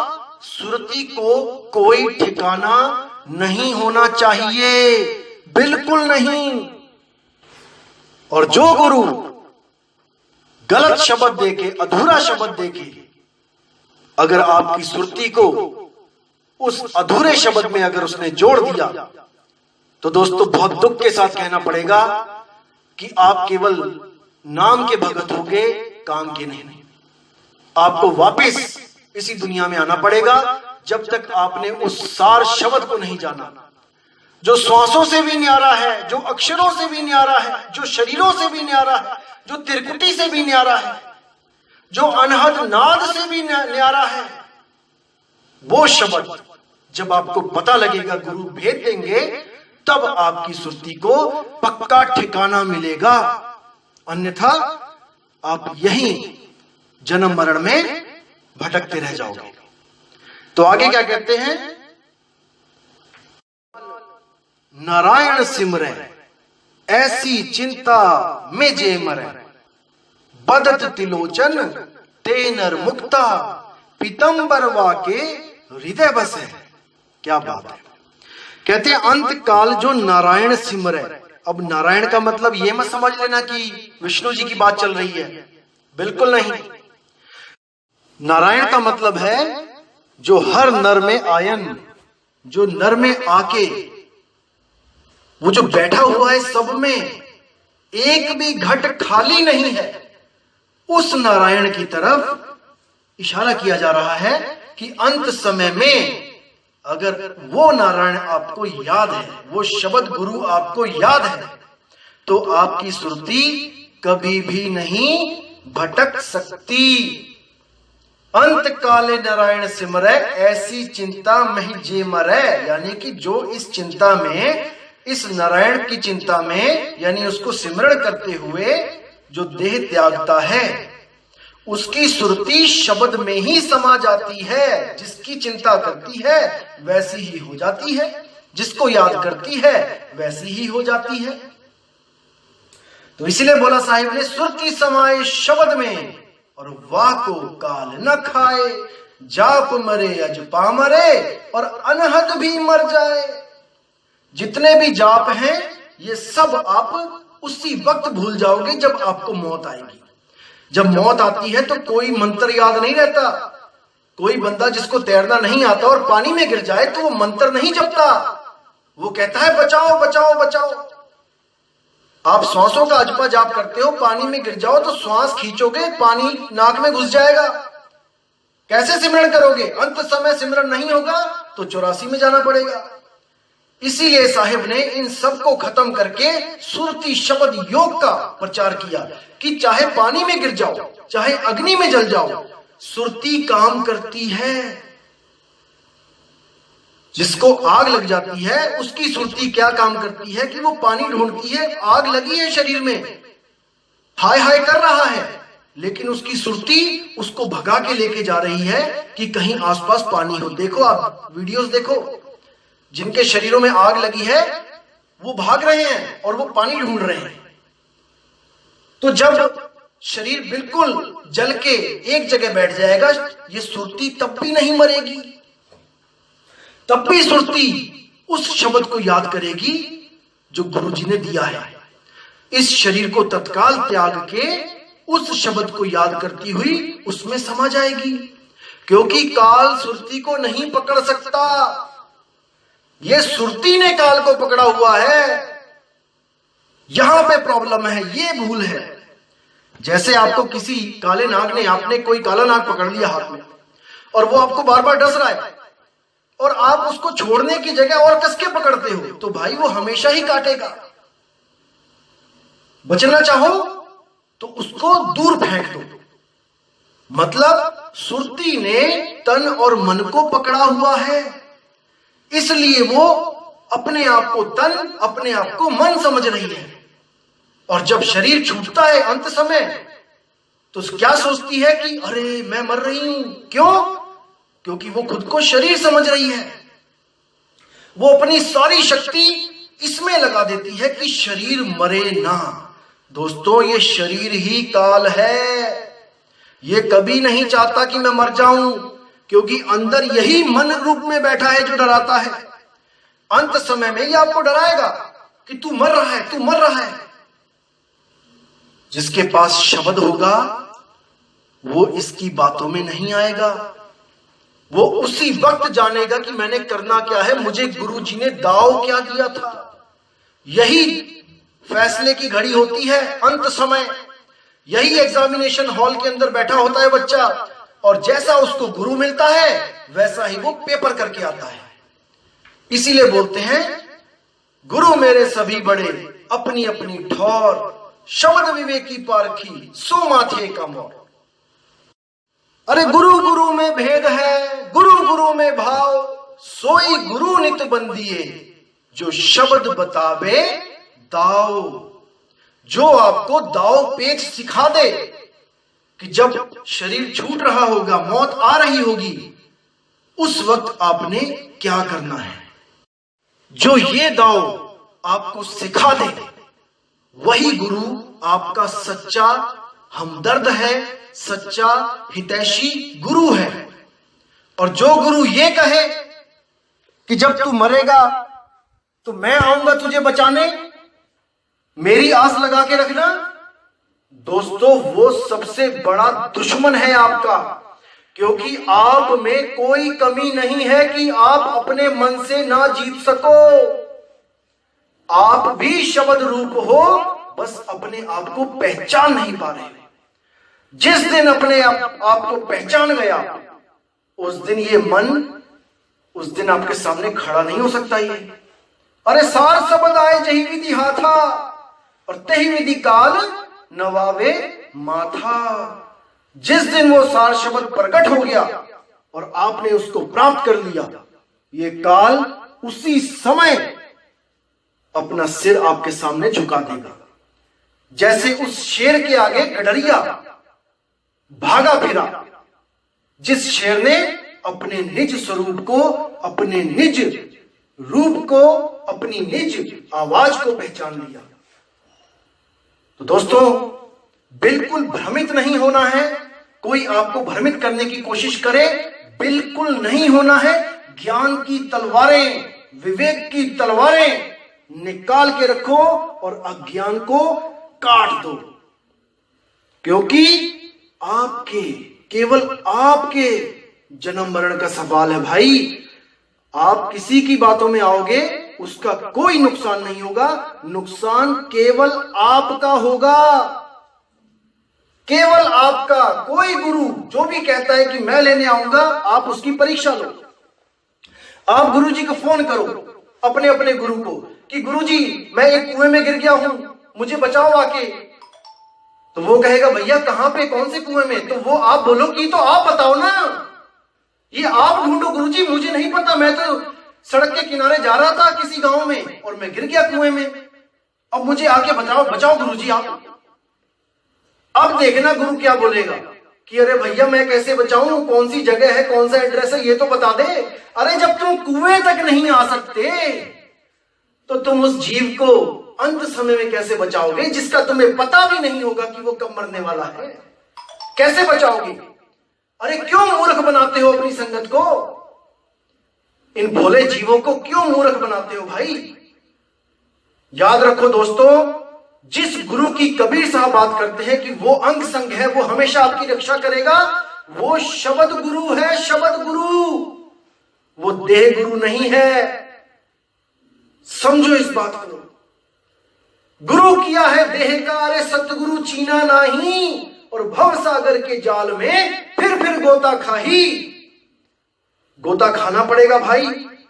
सुरती को कोई ठिकाना नहीं होना चाहिए, बिल्कुल नहीं। और जो गुरु गलत शब्द देके, अधूरा शब्द देके अगर आपकी सुरती को उस अधूरे शब्द में अगर उसने जोड़ दिया, तो दोस्तों बहुत दुख के साथ कहना पड़ेगा कि आप केवल नाम के भगत होगे, काम के नहीं। आपको वापस इसी दुनिया में आना पड़ेगा जब तक आपने उस सार शब्द को नहीं जाना, जो श्वासों से भी न्यारा है, जो अक्षरों से भी न्यारा है, जो शरीरों से भी न्यारा है, जो त्रिकुटी से भी न्यारा है, जो अनहद नाद से भी न्यारा है। वो शब्द जब आपको पता लगेगा, गुरु भेद देंगे, तब आपकी सुरती को पक्का ठिकाना मिलेगा। अन्यथा आप यहीं जन्म मरण में भटकते रह जाओगे। तो आगे क्या कहते हैं? नारायण सिमरे, ऐसी चिंता में जे मरे, बदत तिलोचन ते नर मुक्ता, पीतंबर वाके हृदय बसे। क्या बात है। कहते हैं अंत काल जो नारायण सिमरे। अब नारायण का मतलब यह मत समझ लेना कि विष्णु जी की बात चल रही है, बिल्कुल नहीं। नारायण का मतलब है जो हर नर में आयन, जो नर में आके वो जो बैठा हुआ है, सब में एक भी घट खाली नहीं है, उस नारायण की तरफ इशारा किया जा रहा है कि अंत समय में अगर वो नारायण आपको याद है, वो शब्द गुरु आपको याद है, तो आपकी सुरती कभी भी नहीं भटक सकती। अंत काले नारायण सिमरै, ऐसी चिंता महि जे मरै। यानी कि जो इस चिंता में, इस नारायण की चिंता में, यानी उसको सिमरण करते हुए जो देह त्यागता है, उसकी सुरती शब्द में ही समा जाती है। जिसकी चिंता करती है वैसी ही हो जाती है, जिसको याद करती है वैसी ही हो जाती है। तो इसलिए बोला साहिब ने, सुरती समाए शब्द में और वाह को काल न खाए, जाप मरे अज पामरे और अनहद भी मर जाए। जितने भी जाप हैं ये सब आप उसी वक्त भूल जाओगे जब आपको मौत आएगी। जब मौत आती है तो कोई मंत्र याद नहीं रहता। कोई बंदा जिसको तैरना नहीं आता और पानी में गिर जाए तो वो मंत्र नहीं जपता, वो कहता है बचाओ बचाओ बचाओ। आप श्वासों का अजपा जाप करते हो, पानी में गिर जाओ तो श्वास खींचोगे, पानी नाक में घुस जाएगा। कैसे सिमरण करोगे? अंत समय सिमरण नहीं होगा तो 84 में जाना पड़ेगा। इसीलिए साहिब ने इन सब को खत्म करके सुरती शब्द योग का प्रचार किया कि चाहे पानी में गिर जाओ, चाहे अग्नि में जल जाओ, सुरती काम करती है। जिसको आग लग जाती है उसकी सुरती क्या काम करती है कि वो पानी ढूंढती है। आग लगी है शरीर में, हाय हाय कर रहा है, लेकिन उसकी सुरती उसको भगा के लेके जा रही है कि कहीं आसपास पानी हो। देखो आप वीडियोस देखो, जिनके शरीरों में आग लगी है वो भाग रहे हैं और वो पानी ढूंढ रहे हैं। तो जब शरीर बिल्कुल जल के एक जगह बैठ जाएगा, ये सुरती तब भी नहीं मरेगी, तब भी सुरती उस शब्द को याद करेगी जो गुरुजी ने दिया है। इस शरीर को तत्काल त्याग के उस शब्द को याद करती हुई उसमें समा जाएगी, क्योंकि काल सुरती को नहीं पकड़ सकता। ये सुरती ने काल को पकड़ा हुआ है। यहां पे प्रॉब्लम है, ये भूल है। जैसे आपको किसी काले नाग ने, आपने कोई काला नाग पकड़ लिया हाथ में और वो आपको बार बार डस रहा है और आप उसको छोड़ने की जगह और कस के पकड़ते हो, तो भाई वो हमेशा ही काटेगा। बचना चाहो तो उसको दूर फेंक दो। मतलब सुरती ने तन और मन को पकड़ा हुआ है, इसलिए वो अपने आप को तन, अपने आप को मन समझ रही है। और जब शरीर छूटता है अंत समय, तो क्या सोचती है कि अरे मैं मर रही हूं। क्यों? क्योंकि वो खुद को शरीर समझ रही है। वो अपनी सारी शक्ति इसमें लगा देती है कि शरीर मरे ना। दोस्तों, ये शरीर ही काल है। ये कभी नहीं चाहता कि मैं मर जाऊं, क्योंकि अंदर यही मन रूप में बैठा है जो डराता है। अंत समय में ये आपको डराएगा कि तू मर रहा है, तू मर रहा है। जिसके पास शब्द होगा वो इसकी बातों में नहीं आएगा। वो उसी वक्त जानेगा कि मैंने करना क्या है, मुझे गुरुजी ने दाव क्या दिया था। यही फैसले की घड़ी होती है अंत समय। यही एग्जामिनेशन हॉल के अंदर बैठा होता है बच्चा, और जैसा उसको गुरु मिलता है वैसा ही वो पेपर करके आता है। इसीलिए बोलते हैं, गुरु मेरे सभी बड़े अपनी अपनी ठौर, शब्द विवेकी पारखी सो माथे का मोर। अरे गुरु गुरु में भेद है, गुरु गुरु में भाव, सोई गुरु नित बंदिए, जो शब्द बतावे दाव। जो आपको दाव पेच सिखा दे कि जब शरीर छूट रहा होगा, मौत आ रही होगी, उस वक्त आपने क्या करना है। जो ये दाव आपको सिखा दे, वही गुरु आपका सच्चा हमदर्द है, सच्चा हितैषी गुरु है। और जो गुरु ये कहे कि जब तू मरेगा तो मैं आऊंगा तुझे बचाने, मेरी आस लगा के रखना, दोस्तों वो सबसे बड़ा दुश्मन है आपका। क्योंकि आप में कोई कमी नहीं है कि आप अपने मन से ना जीत सको। आप भी शब्द रूप हो, बस अपने आप को पहचान नहीं पा रहे। जिस दिन अपने आप को पहचान गया, उस दिन ये मन, उस दिन आपके सामने खड़ा नहीं हो सकता। ये अरे सार शब्द आए जही विधि हाथा और तही विधि काल नवावे माथा। जिस दिन वो सार शब्द प्रकट हो गया और आपने उसको प्राप्त कर लिया, ये काल उसी समय अपना सिर आपके सामने झुका देगा। जैसे उस शेर के आगे गडरिया भागा फिरा, जिस शेर ने अपने निज स्वरूप को, अपने निज रूप को, अपनी निज आवाज को पहचान लिया। तो दोस्तों, बिल्कुल भ्रमित नहीं होना है। कोई आपको भ्रमित करने की कोशिश करे, बिल्कुल नहीं होना है। ज्ञान की तलवारें, विवेक की तलवारें निकाल के रखो और अज्ञान को काट दो, क्योंकि आपके, केवल आपके जन्म मरण का सवाल है भाई। आप किसी की बातों में आओगे, उसका कोई नुकसान नहीं होगा, नुकसान केवल आपका होगा, केवल आपका। कोई गुरु जो भी कहता है कि मैं लेने आऊंगा, आप उसकी परीक्षा लो। आप गुरुजी को फोन करो, अपने अपने गुरु को, कि गुरुजी मैं एक कुएं में गिर गया हूं, मुझे बचाओ आके। तो वो कहेगा भैया कहां पे, कौन से कुएं में? तो वो आप बोलो कि तो आप बताओ ना, ये आप ढूंढो। गुरुजी मुझे नहीं पता, मैं तो सड़क के किनारे जा रहा था किसी गांव में और मैं गिर गया कुएं में, अब मुझे आके बताओ, बचाओ गुरुजी आप। अब देखना गुरु क्या बोलेगा कि अरे भैया मैं कैसे बचाऊं, कौन सी जगह है, कौन सा एड्रेस है, ये तो बता दे। अरे जब तुम कुएं तक नहीं आ सकते तो तुम उस जीव को अंत समय में कैसे बचाओगे, जिसका तुम्हें पता भी नहीं होगा कि वो कब मरने वाला है? कैसे बचाओगे? अरे क्यों मूर्ख बनाते हो अपनी संगत को? इन भोले जीवों को क्यों मूर्ख बनाते हो भाई? याद रखो दोस्तों, जिस गुरु की कबीर साहब बात करते हैं कि वो अंग संग है, वो हमेशा आपकी रक्षा करेगा, वो शब्द गुरु है, शब्द गुरु, वो देह गुरु नहीं है। समझो इस बात को। गुरु किया है देह का, अरे सतगुरु चीना नहीं, और भव सागर के जाल में फिर गोता खाही। गोता खाना पड़ेगा भाई,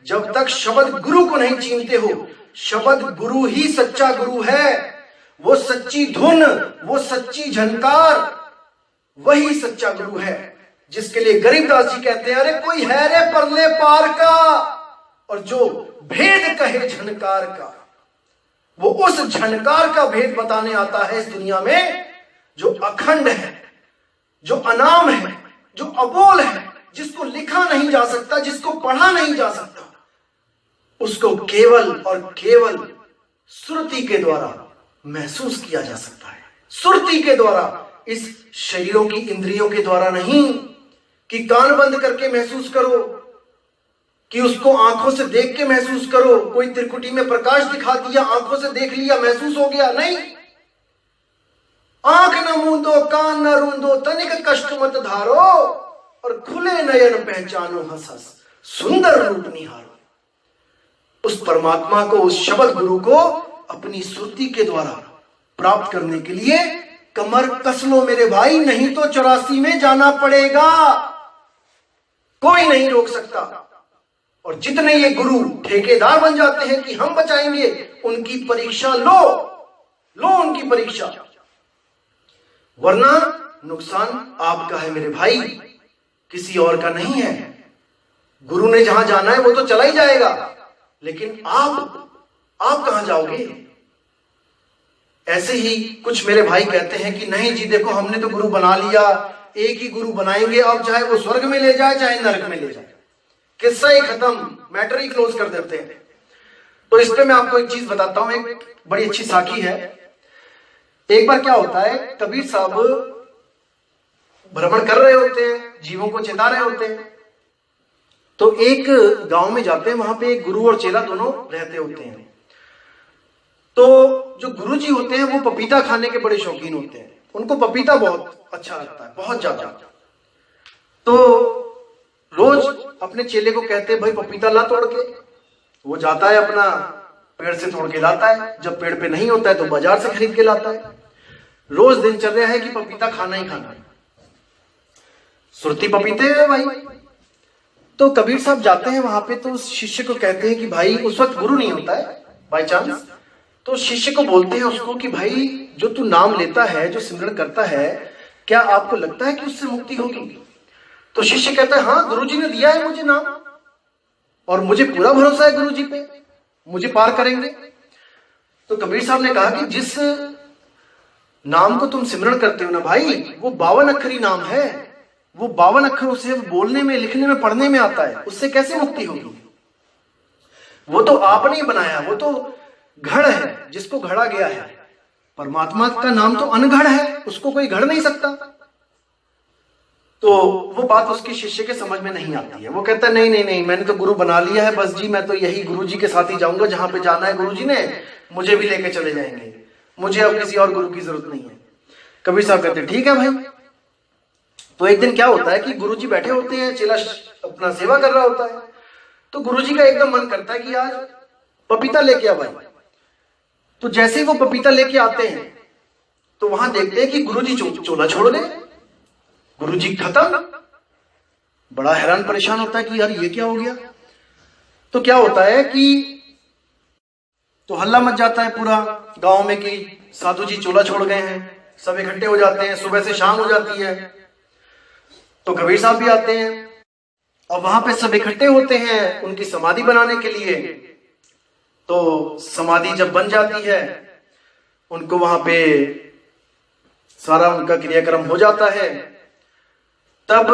जब तक शब्द गुरु को नहीं चीनते हो। शब्द गुरु ही सच्चा गुरु है, वो सच्ची धुन, वो सच्ची झनकार, वही सच्चा गुरु है, जिसके लिए गरीबदास जी कहते हैं अरे कोई है रे परले पार का, और जो भेद कहे झनकार का, वो उस झनकार का भेद बताने आता है इस दुनिया में, जो अखंड है, जो अनाम है, जो अबोल है, जिसको लिखा नहीं जा सकता, जिसको पढ़ा नहीं जा सकता, उसको केवल और केवल श्रुति के द्वारा महसूस किया जा सकता है। सुरती के द्वारा, इस शरीरों की इंद्रियों के द्वारा नहीं कि कान बंद करके महसूस करो, कि उसको आंखों से देख के महसूस करो, कोई त्रिकुटी में प्रकाश दिखा दिया, आंखों से देख लिया, महसूस हो गया, नहीं। आंख न मूंदो, कान न रूंदो, तनिक कष्ट मत धारो, और खुले नयन पहचानो हंस हंस सुंदर रूप निहारो। उस परमात्मा को, उस शब्द गुरु को अपनी सुरती के द्वारा प्राप्त करने के लिए कमर कस लो मेरे भाई, नहीं तो 84 में जाना पड़ेगा, कोई नहीं रोक सकता। और जितने ये गुरु ठेकेदार बन जाते हैं कि हम बचाएंगे, उनकी परीक्षा लो उनकी परीक्षा, वरना नुकसान आपका है मेरे भाई, किसी और का नहीं है। गुरु ने जहां जाना है वो तो चला ही जाएगा, लेकिन आप कहां जाओगे? ऐसे ही कुछ मेरे भाई कहते हैं कि नहीं जी देखो हमने तो गुरु बना लिया, एक ही गुरु बनाएंगे, अब चाहे वो स्वर्ग में ले जाए चाहे नरक में ले जाए, किस्सा ही खत्म, मैटर ही क्लोज कर देते हैं। तो इस पे मैं आपको एक चीज बताता हूं, एक बड़ी अच्छी साखी है। एक बार क्या होता है, कबीर साहब भ्रमण कर रहे होते हैं, जीवों को चेता रहे होते हैं, तो एक गांव में जाते हैं, वहां पे एक गुरु और चेला दोनों रहते होते हैं। तो जो गुरुजी होते हैं वो पपीता खाने के बड़े शौकीन होते हैं, उनको पपीता बहुत अच्छा लगता है, बहुत ज्यादा। तो रोज अपने चेले को कहते हैं भाई पपीता ला तोड़ के, वो जाता है अपना पेड़ से तोड़ के लाता है, जब पेड़ पे नहीं होता है तो बाजार से खरीद के लाता है। रोज दिनचर्या है कि पपीता खाना ही खाना है, सुरती पपीते है भाई। तो कबीर साहब जाते हैं वहां पे, तो उस शिष्य को कहते हैं कि भाई, उस वक्त गुरु नहीं होता है बाई चांस, तो शिष्य को बोलते हैं उसको कि भाई जो तू नाम लेता है, जो सिमरन करता है, क्या आपको लगता है कि उससे मुक्ति होगी? तो शिष्य कहता है हाँ, गुरुजी ने दिया है मुझे नाम और मुझे पूरा भरोसा है गुरुजी पे, मुझे पार करेंगे। तो कबीर साहब ने कहा कि जिस नाम को तुम सिमरण करते हो ना भाई, वो 52 अक्षरी नाम है, वो 52 अक्षरों से बोलने में, लिखने में, पढ़ने में आता है, उससे कैसे मुक्ति होगी? वो तो आपने ही बनाया, वो तो घड़ है जिसको घड़ा गया है। परमात्मा का नाम तो अनघड़ है, उसको कोई घड़ नहीं सकता। तो वो बात उसके शिष्य के समझ में नहीं आती है। वो कहता है नहीं नहीं नहीं, मैंने तो गुरु बना लिया है, बस जी मैं तो यही गुरु जी के साथ ही जाऊंगा, जहां पे जाना है गुरु जी ने मुझे भी लेके चले जाएंगे, मुझे अब किसी और गुरु की जरूरत नहीं है। कबीर साहब कहते ठीक है भाई। तो एक दिन क्या होता है कि गुरु जी बैठे होते हैं, चेला अपना सेवा कर रहा होता है, तो गुरु जी का एकदम मन करता है कि आज पपीता लेके आ भाई। तो जैसे ही वो पपीता लेके आते हैं तो वहां देखते हैं कि गुरु जी चोला छोड़ दे, गुरु जी खत्म। बड़ा हैरान परेशान होता है कि यार ये क्या हो गया। तो क्या होता है कि तो हल्ला मच जाता है पूरा गांव में कि साधु जी चोला छोड़ गए हैं। सब इकट्ठे हो जाते हैं, सुबह से शाम हो जाती है। तो कबीर साहब भी आते हैं और वहां पे सब इकट्ठे होते हैं उनकी समाधि बनाने के लिए। तो समाधि जब बन जाती है, उनको वहां पे सारा उनका क्रियाक्रम हो जाता है। तब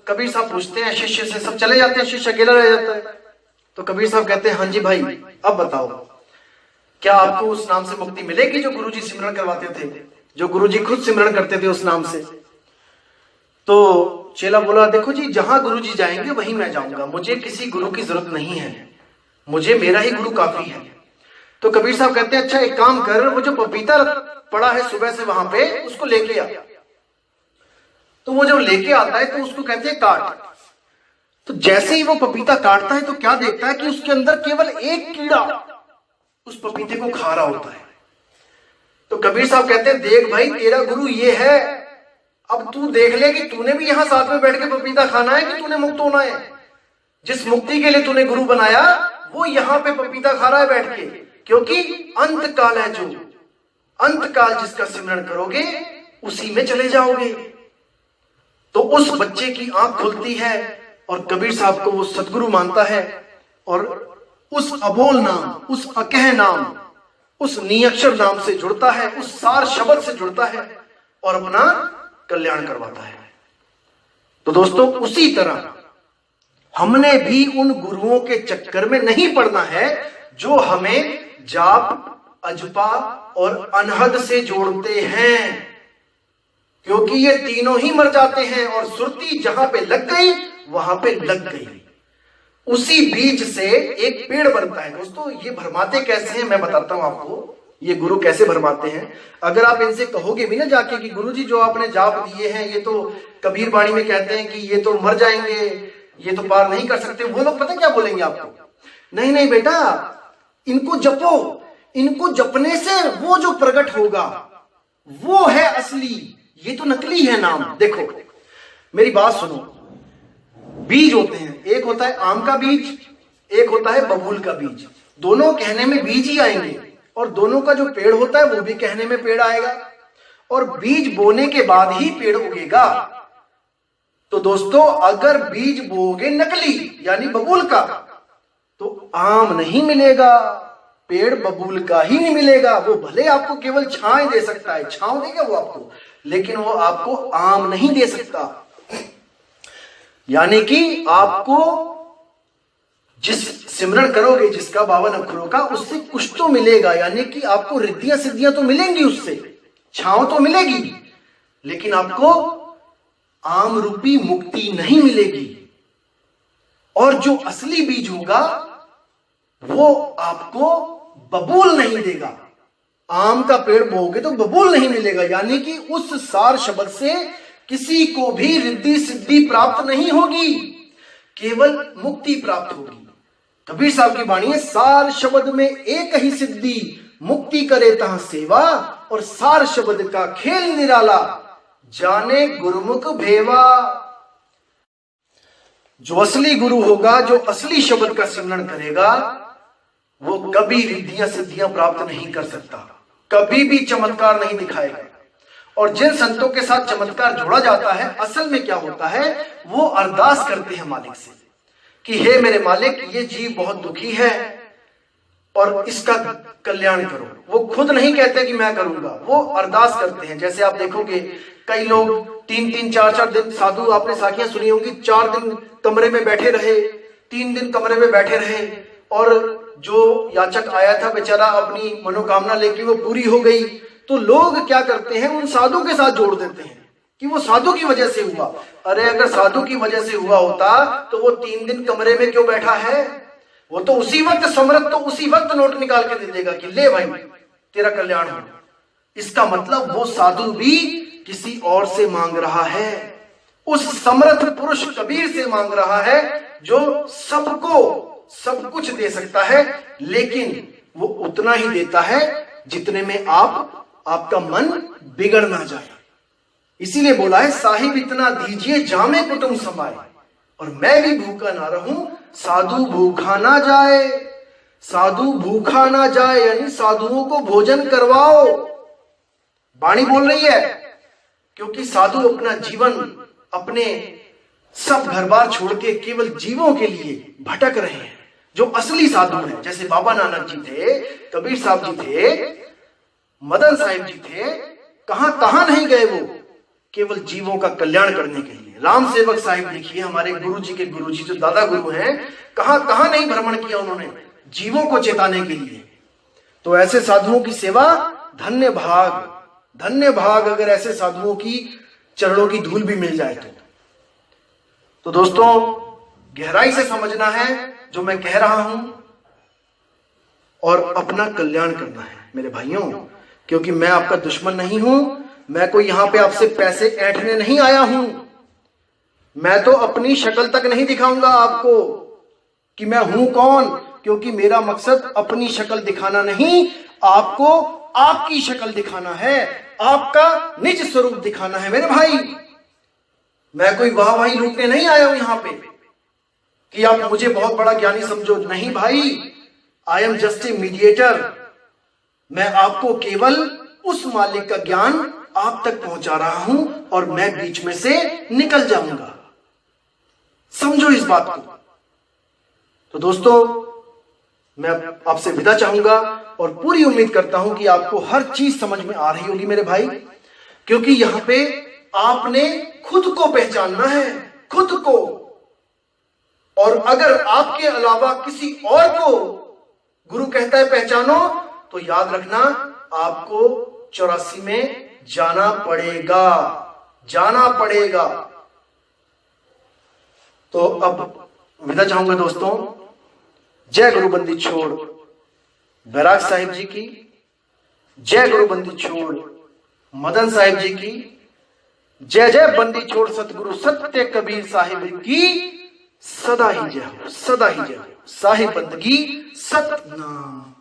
कबीर साहब पूछते हैं शिष्य से, सब चले जाते हैं, शिष्य अकेला रह जाता है। तो कबीर साहब कहते हैं हाँ जी भाई, अब बताओ क्या आपको उस नाम से मुक्ति मिलेगी जो गुरुजी सिमरन करवाते थे, जो गुरुजी खुद सिमरन करते थे उस नाम से? तो चेला बोला देखो जी, जहां गुरुजी जाएंगे वहीं मैं जाऊंगा, मुझे किसी गुरु की जरूरत नहीं है, मुझे मेरा ही गुरु काफी है। तो कबीर साहब कहते हैं अच्छा एक काम कर, वो जो पपीता पड़ा है सुबह से वहां पे, उसको लेके आ। तो वो जब लेके आता है तो उसको कहते हैं काट। तो जैसे ही वो पपीता काटता है तो क्या देखता है कि उसके अंदर केवल एक कीड़ा उस पपीते को खा रहा होता है। तो कबीर साहब कहते हैं देख भाई, तेरा गुरु ये है, अब तू देख ले कि तूने भी यहां साथ में बैठ के पपीता खाना है कि तूने मुक्त होना है। जिस मुक्ति के लिए तूने गुरु बनाया वो यहां पे पपीता खा रहा है बैठ के, क्योंकि अंत काल है, जो अंत काल जिसका सिमरन करोगे उसी में चले जाओगे। तो उस बच्चे की आंख खुलती है और कबीर साहब को वो सदगुरु मानता है और उस अबोल नाम, उस अकह नाम, उस नियक्षर नाम से जुड़ता है, उस सार शब्द से जुड़ता है और अपना कल्याण करवाता है। तो दोस्तों उसी तरह हमने भी उन गुरुओं के चक्कर में नहीं पड़ना है जो हमें जाप, अजपा और अनहद से जोड़ते हैं, क्योंकि ये तीनों ही मर जाते हैं और सुरती जहां पे लग गई वहां पे लग गई। उसी बीज से एक पेड़ बनता है। दोस्तों ये भरमाते कैसे हैं मैं बताता हूं आपको, ये गुरु कैसे भरमाते हैं। अगर आप इनसे कहोगे भी ना जाके कि गुरुजी जो आपने जाप दिए हैं ये तो कबीर बाणी में कहते हैं कि ये तो मर जाएंगे, ये तो पार नहीं कर सकते, वो लोग पता क्या बोलेंगे आपको, नहीं नहीं बेटा इनको जपो, इनको जपने से वो जो प्रकट होगा वो है असली, ये तो नकली है नाम। देखो मेरी बात सुनो, बीज होते हैं, एक होता है आम का बीज, एक होता है बबूल का बीज। दोनों कहने में बीज ही आएंगे और दोनों का जो पेड़ होता है वो भी कहने में पेड़ आएगा और बीज बोने के बाद ही पेड़ उगेगा। तो दोस्तों अगर बीज बोगे नकली यानी बबूल का तो आम नहीं मिलेगा, पेड़ बबूल का ही नहीं मिलेगा। वो भले आपको केवल छांव दे सकता है, छांव देगा वो आपको, लेकिन वो आपको आम नहीं दे सकता। यानी कि आपको जिस सिमरन करोगे जिसका 52 अक्षरों का, उससे कुछ तो मिलेगा, यानी कि आपको रिद्धियां सिद्धियां तो मिलेंगी, उससे छांव तो मिलेगी, लेकिन आपको आम रूपी मुक्ति नहीं मिलेगी। और जो असली बीज होगा वो आपको बबूल नहीं देगा। आम का पेड़ बोओगे तो बबूल नहीं मिलेगा, यानी कि उस सार शब्द से किसी को भी रिद्धि सिद्धि प्राप्त नहीं होगी, केवल मुक्ति प्राप्त होगी। कबीर साहब की वाणी है, सार शब्द में एक ही सिद्धि, मुक्ति करे तहां सेवा, और सार शब्द का खेल निराला, जाने गुरुमुख भेवा। जो असली गुरु होगा, जो असली शब्द का सिमरन करेगा, वो कभी रिद्धियां सिद्धियां प्राप्त नहीं कर सकता, कभी भी चमत्कार नहीं दिखाएगा। और जिन संतों के साथ चमत्कार जोड़ा जाता है, असल में क्या होता है, वो अरदास करते हैं मालिक से कि हे मेरे मालिक, ये जीव बहुत दुखी है और इसका कल्याण करो। वो खुद नहीं कहते कि मैं करूंगा, वो अरदास करते हैं। जैसे आप देखोगे कई लोग 3-3, 4-4 दिन, साधु आपने साखियां सुनी होंगी, 4 दिन कमरे में बैठे रहे, 3 दिन कमरे में बैठे रहे, और जो याचक आया था बेचारा अपनी मनोकामना लेके वो पूरी हो गई। तो लोग क्या करते हैं, उन साधु के साथ जोड़ देते हैं कि वो साधु की वजह से हुआ। अरे अगर साधु की वजह से हुआ होता तो वो 3 दिन कमरे में क्यों बैठा है? वो तो उसी वक्त समर्थ, तो उसी वक्त नोट निकाल के दे देगा कि ले भाई तेरा कल्याण हो। इसका मतलब वो साधु भी किसी और से मांग रहा है, उस समर्थ पुरुष कबीर से मांग रहा है जो सबको सब कुछ दे सकता है, लेकिन वो उतना ही देता है जितने में आपका मन बिगड़ ना जाए। इसीलिए बोला है, साहिब इतना दीजिए जामे कुटुंब समाए, और मैं भी भूखा ना रहूं, साधु भूखा ना जाए। साधु भूखा ना जाए यानी साधुओं को भोजन करवाओ। वाणी बोल रही है, क्योंकि साधु अपना जीवन, अपने सब घर बार छोड़ के केवल जीवों के लिए भटक रहे हैं। जो असली साधु हैं, जैसे बाबा नानक जी थे, कबीर साहब जी थे, मदन साहिब जी थे, कहां नहीं गए वो, केवल जीवों का कल्याण करने के लिए। राम सेवक साहिब देखिए, हमारे गुरु जी के गुरु जी जो दादा गुरु हैं, कहां नहीं भ्रमण किया उन्होंने, जीवों को चेताने के लिए। तो ऐसे साधुओं की सेवा धन्य भाग अगर ऐसे साधुओं की चरणों की धूल भी मिल जाए तो दोस्तों गहराई से समझना है जो मैं कह रहा हूं और अपना कल्याण करना है मेरे भाइयों, क्योंकि मैं आपका दुश्मन नहीं हूं। मैं कोई यहां पे आपसे पैसे ऐंठने नहीं आया हूं। मैं तो अपनी शक्ल तक नहीं दिखाऊंगा आपको कि मैं हूं कौन, क्योंकि मेरा मकसद अपनी शक्ल दिखाना नहीं, आपको आपकी शक्ल दिखाना है, आपका निज स्वरूप दिखाना है मेरे भाई। मैं कोई वाहवाही लूटने नहीं आया हूं यहां पे कि आप मुझे बहुत बड़ा ज्ञानी समझो, नहीं भाई, I am just a mediator. मैं आपको केवल उस मालिक का ज्ञान आप तक पहुंचा रहा हूं और मैं बीच में से निकल जाऊंगा। समझो इस बात को। तो दोस्तों मैं आपसे विदा चाहूंगा और पूरी उम्मीद करता हूं कि आपको हर चीज समझ में आ रही होगी मेरे भाई, क्योंकि यहां पे आपने खुद को पहचानना है, खुद को। और अगर आपके अलावा किसी और को गुरु कहता है पहचानो, तो याद रखना आपको 84 में जाना पड़ेगा। तो अब विदा चाहूंगा दोस्तों। जय गुरु बंदी छोड़ बैराग साहिब जी की, जय गुरु बंदी छोड़ मदन साहिब जी की, जय जय बंदी छोड़ सतगुरु सत्य कबीर साहिब की सदा ही जय हो, सदा ही जय हो। साहिब बंदगी सतनाम।